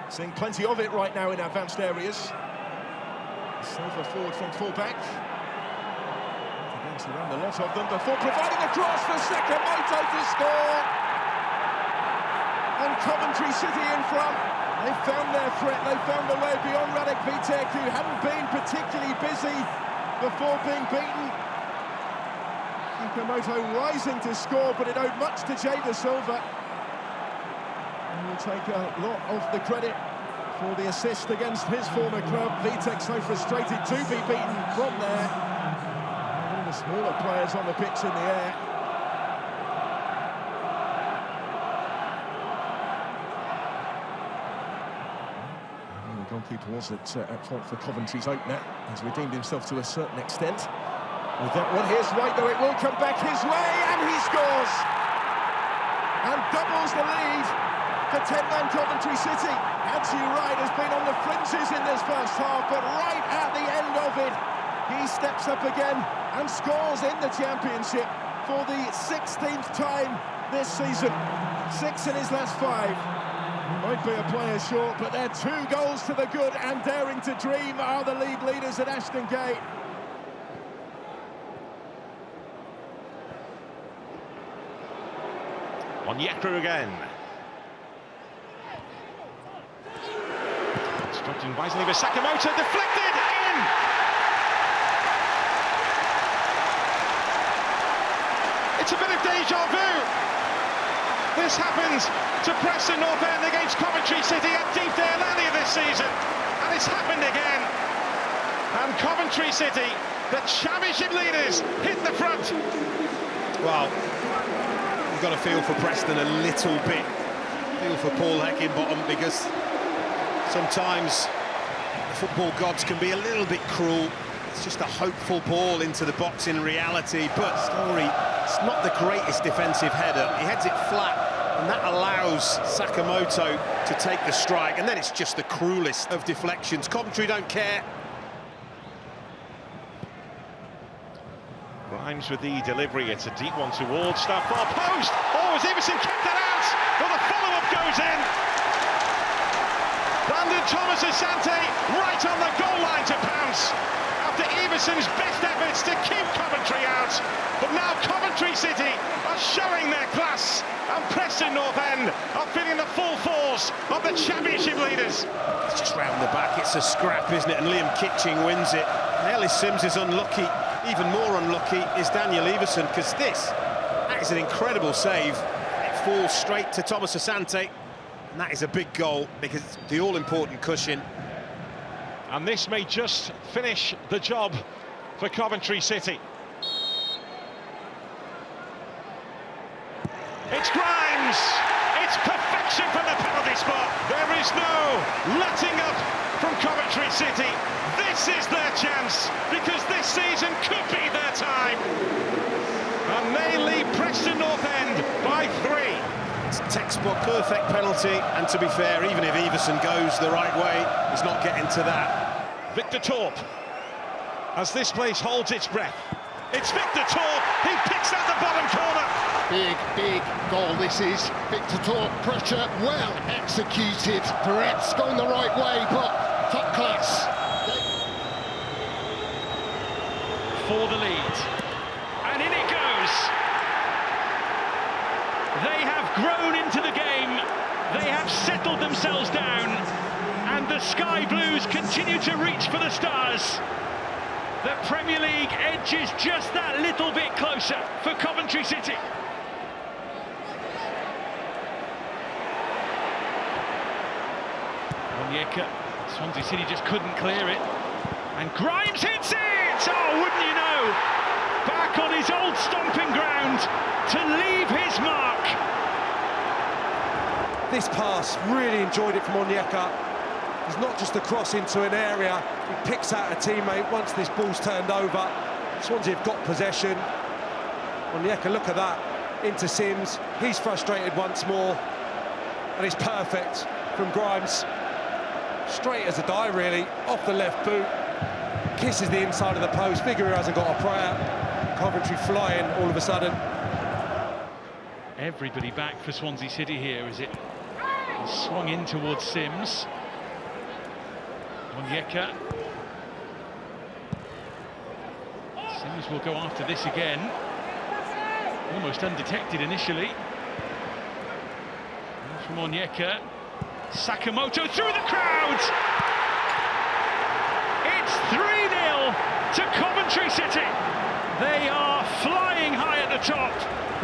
Seeing plenty of it right now in advanced areas. Silva forward from full-back. To run a lot of them before providing a cross for Sakamoto to score. And Coventry City in front. They found their threat. They found the way beyond Radek Vitek, who hadn't been particularly busy before being beaten. Sakamoto rising to score, but it owed much to Jay Da Silva. And will take a lot of the credit for the assist against his former club. Vitek so frustrated to be beaten from there. One of the smaller players on the pitch in the air. And the goalkeeper was at fault for Coventry's opener. He's redeemed himself to a certain extent. With that one, here's White, though it will come back his way, and he scores! And doubles the lead for 10-man Coventry City. Haji Wright has been on the fringes in this first half, but right at the end of it, he steps up again and scores in the Championship for the 16th time this season. 6 in his last 5. Might be a player short, but they're 2 goals to the good, and daring to dream are the league leaders at Ashton Gate. Onyeka again. Struck in wisely by Sakamoto, deflected in! It's a bit of deja vu. This happens to Preston North End against Coventry City at Deepdale earlier this season, and it's happened again. And Coventry City, the Championship leaders, hit the front. Well, you've got to feel for Preston a little bit. Feel for Paul Heckingbottom, because sometimes the football gods can be a little bit cruel. It's just a hopeful ball into the box in reality, but Story, it's not the greatest defensive header. He heads it flat, and that allows Sakamoto to take the strike, and then it's just the cruelest of deflections. Coventry don't care. Grimes with the delivery, it's a deep one towards that far post. Oh, as Iverson kept it out, but the follow-up goes in. Brandon Thomas Asante right on the goal line to pounce after Everson's best efforts to keep Coventry out. But now Coventry City are showing their class, and Preston North End are feeling the full force of the Championship leaders. It's just round the back, it's a scrap, isn't it? And Liam Kitching wins it. And Ellis Sims is unlucky. Even more unlucky is Daniel Everson, because that is an incredible save. It falls straight to Thomas Asante, and that is a big goal, because it's the all-important cushion. And this may just finish the job for Coventry City. It's Grimes! It's perfection from the penalty spot. There is no letting up from Coventry City. This is their chance, because this season could be their time. And they lead Preston North End by 3. It's a textbook perfect penalty, and to be fair, even if Everson goes the right way, he's not getting to that. Victor Torp, as this place holds its breath. It's Victor Torp, he picks out the bottom corner. Big goal this is. Victor Torp, pressure well executed. Perret's going the right way, but top class. For the lead, and in it goes. They have grown into the game, they have settled themselves down, and the Sky Blues continue to reach for the stars. The Premier League edges just that little bit closer for Coventry City. Onyeka, Swansea City just couldn't clear it, and Grimes hits it! Oh, wouldn't you know? Back on his old stomping ground to leave his mark. This pass, really enjoyed it from Onyeka. It's not just a cross into an area, he picks out a teammate once this ball's turned over. Swansea have got possession. Onyeka, look at that, into Sims. He's frustrated once more, and it's perfect from Grimes. Straight as a die, really, off the left boot. Kisses the inside of the post. Figueroa hasn't got a prayer. Coventry flying all of a sudden. Everybody back for Swansea City here, is it? He swung in towards Sims. Onyeka. Sims will go after this again. Almost undetected initially. And from Onyeka. Sakamoto through the crowd! It's 3-0 to Coventry City. They are flying high at the top.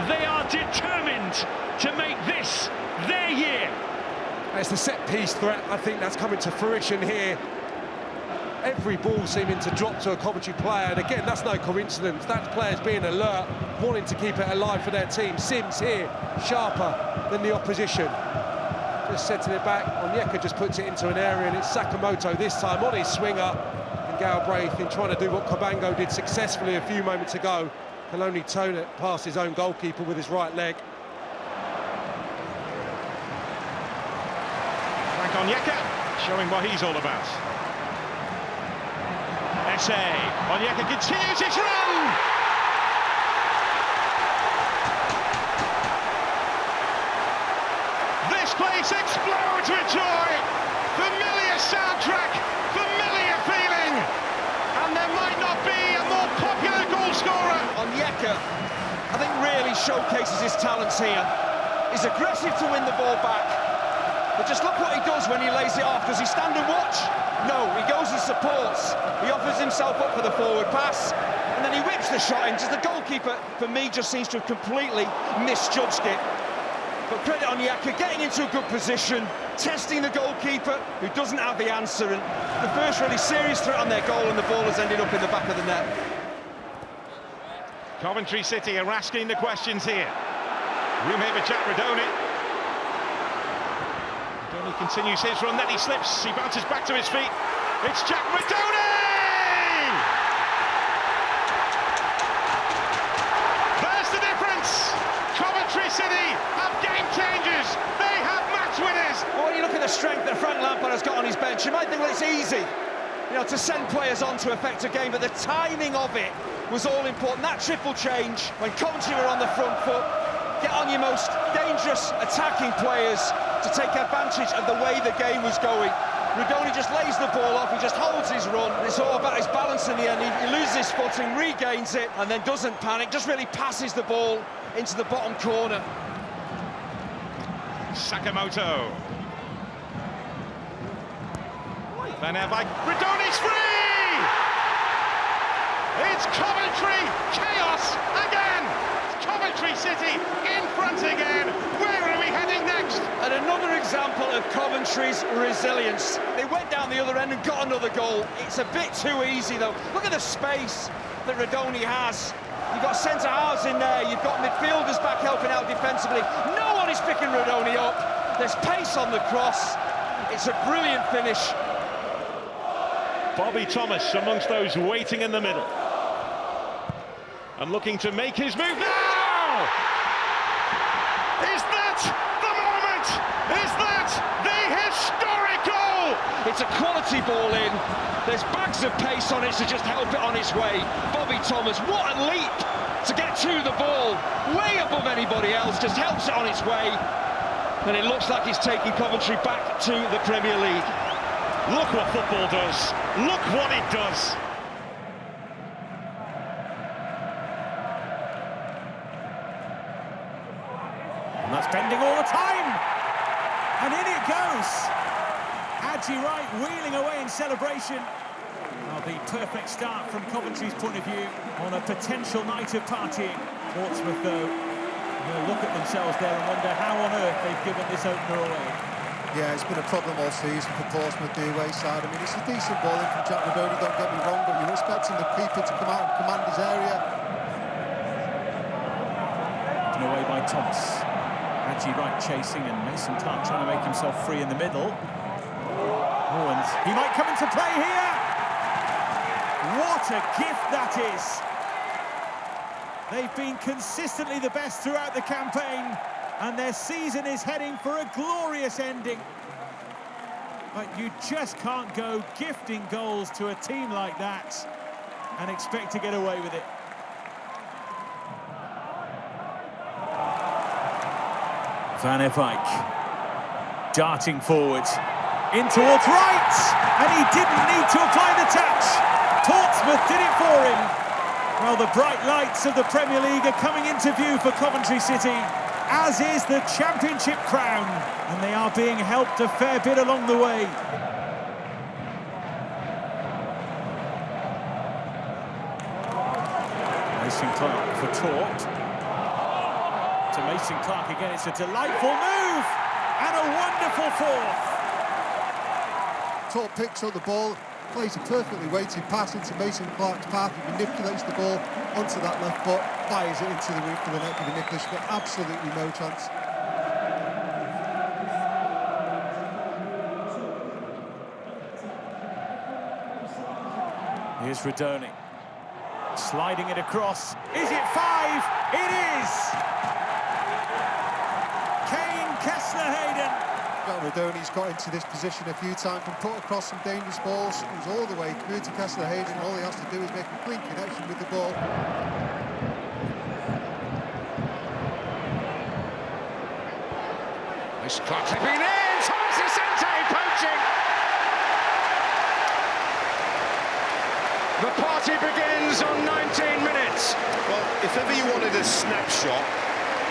They are determined to make this their year. It's the set-piece threat, I think that's coming to fruition here. Every ball seeming to drop to a Coventry player, and again, that's no coincidence. That player's being alert, wanting to keep it alive for their team. Sims here, sharper than the opposition. Just setting it back. Onyeka just puts it into an area, and it's Sakamoto this time on his swinger. And Galbraith, in trying to do what Cabango did successfully a few moments ago, can only tone it past his own goalkeeper with his right leg. Onyeka showing what he's all about. Onyeka continues his run! This place explodes with joy! Familiar soundtrack, familiar feeling! And there might not be a more popular goal scorer! Onyeka, I think, really showcases his talents here. He's aggressive to win the ball back. But just look what he does when he lays it off. Does he stand and watch? No, he goes and supports. He offers himself up for the forward pass, and then he whips the shot in. Just the goalkeeper, for me, just seems to have completely misjudged it. But credit on Onyeka, getting into a good position, testing the goalkeeper, who doesn't have the answer, and the first really serious threat on their goal, and the ball has ended up in the back of the net. Coventry City are asking the questions here. Room here for Jack Redoni. He continues his run, then he slips, he bounces back to his feet. It's Jack Redoni! There's the difference! Coventry City have game changers, they have match winners! Well, when you look at the strength that Frank Lampard has got on his bench, you might think, well, it's easy, you know, to send players on to affect a game, but the timing of it was all important. That triple change, when Coventry were on the front foot, get on your most dangerous attacking players to take advantage of the way the game was going. Redoni just lays the ball off, he just holds his run, and it's all about his balance in the end. He loses his footing, regains it, and then doesn't panic, just really passes the ball into the bottom corner. Sakamoto. Van Eyck, Redoni's free! It's Coventry chaos again! Coventry City in front again. Where are we heading next? And another example of Coventry's resilience. They went down the other end and got another goal. It's a bit too easy though. Look at the space that Redoni has. You've got centre halves in there, you've got midfielders back helping out defensively. No one is picking Redoni up. There's pace on the cross. It's a brilliant finish. Bobby Thomas amongst those waiting in the middle. And looking to make his move now! Is that the moment? Is that the historic goal? It's a quality ball in. There's bags of pace on it to just help it on its way. Bobby Thomas, what a leap to get to the ball. Way above anybody else, just helps it on its way. And it looks like he's taking Coventry back to the Premier League. Look what football does. Look what it does. And that's bending all the time. And in it goes. Hadji Wright wheeling away in celebration. Well, the perfect start from Coventry's point of view on a potential night of partying. Portsmouth, though, will look at themselves there and wonder how on earth they've given this opener away. Yeah, it's been a problem all season for Portsmouth, the away side. I mean, it's a decent ball in from Jack Redoni, don't get me wrong, but you're expecting the keeper to come out and command his area. Taken away by Thomas. Hadji Wright chasing, and Mason Clark trying to make himself free in the middle. Oh, and he might come into play here! What a gift that is! They've been consistently the best throughout the campaign, and their season is heading for a glorious ending. But you just can't go gifting goals to a team like that and expect to get away with it. Van Eyck darting forward in towards right, and he didn't need to apply the touch. Portsmouth did it for him. Well, the bright lights of the Premier League are coming into view for Coventry City, as is the Championship crown, and they are being helped a fair bit along the way. Mason Clark for Tort. To Mason Clark again, it's a delightful move and a wonderful fourth. Tort picks up the ball, plays a perfectly weighted pass into Mason Clark's path, he manipulates the ball onto that left foot, fires it into the roof for the net, giving Nicholas Schmidt absolutely no chance. Here's Radoni, sliding it across. Is it 5? It is! Kane Kessler-Hayden. Radoni's got into this position a few times and put across some dangerous balls. It was all the way through to Kessler-Hayden. All he has to do is make a clean connection with the ball. This clock's been in! Thomas Asante poaching! The party begins on 19 minutes. Well, if ever you wanted a snapshot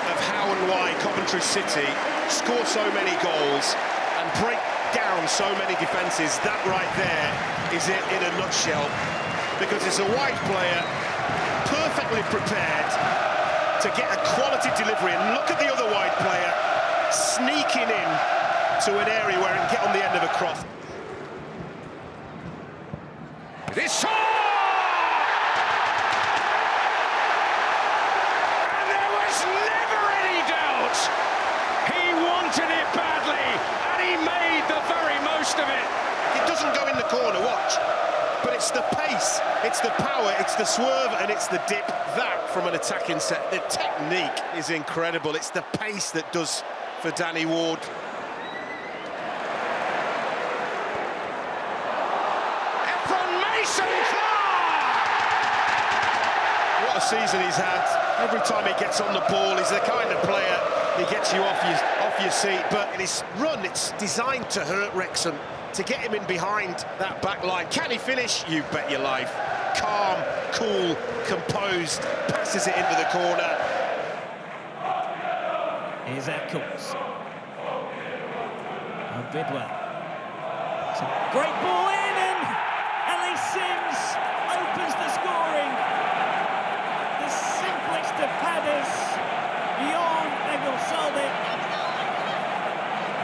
of how and why Coventry City score so many goals and break down so many defences, that right there is it in a nutshell. Because it's a wide player, perfectly prepared to get a quality delivery, and look at the other wide player sneaking in to an area where he can get on the end of a cross. This Of it. It doesn't go in the corner, watch. But it's the pace, it's the power, it's the swerve, and it's the dip. That from an attacking set. The technique is incredible. It's the pace that does for Danny Ward. From Mason Clark! What a season he's had. Every time he gets on the ball, he's the kind of player he gets you off your seat. But in his run, it's designed to hurt Wrexham, to get him in behind that back line. Can he finish? You bet your life. Calm, cool, composed, passes it into the corner. Here's Eccles. And Bidwell. It's a great ball in, and Ellie Sims opens the scoring. The simplest of headers beyond Egil Selvik.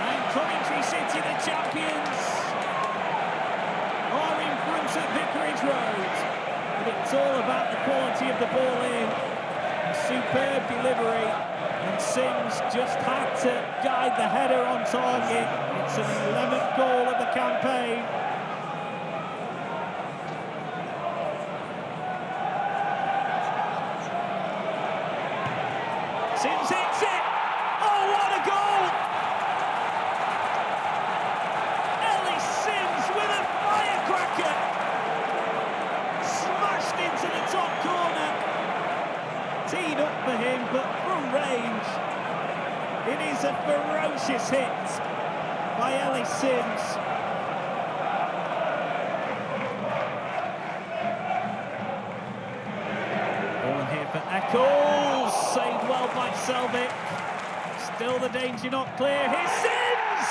And Coventry City, the champions, are in front at Vicarage Road. But it's all about the quality of the ball in. A superb delivery, and Sims just had to guide the header on target. It's an 11th goal of the campaign. Sims hits it! Oh, what a goal! Ellie Sims with a firecracker! Smashed into the top corner. Teed up for him, but from range, it is a ferocious hit by Ellie Sims. Ball here for Eccles, saved well by Selvik. Still the danger not clear. Here's Sims!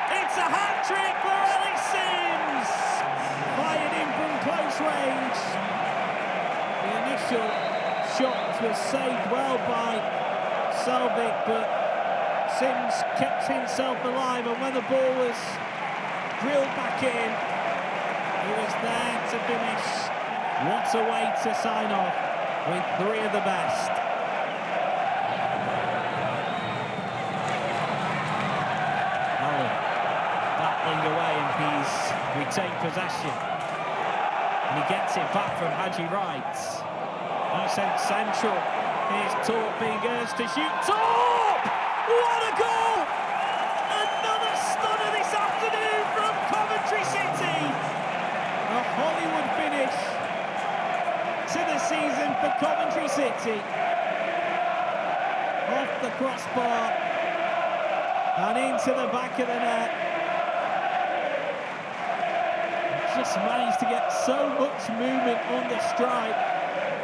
It's a hat-trick for Ellie Sims! Fired in from close range. The initial shot was saved well by Selvik, but Sims kept himself alive, and when the ball was drilled back in, he was there to finish. What a way to sign off with three of the best. Allen battling away, and he's retained possession. And he gets it back from Haji Wright. Now sent central. Here's Torp being urged to shoot. Torp! What a goal! Another stunner this afternoon from Coventry City. A Hollywood finish to the season for Coventry City. Off the crossbar and into the back of the net. Just managed to get so much movement on the strike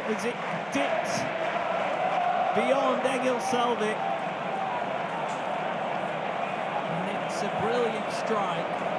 as it dipped beyond Egil Selvik. And it's a brilliant strike.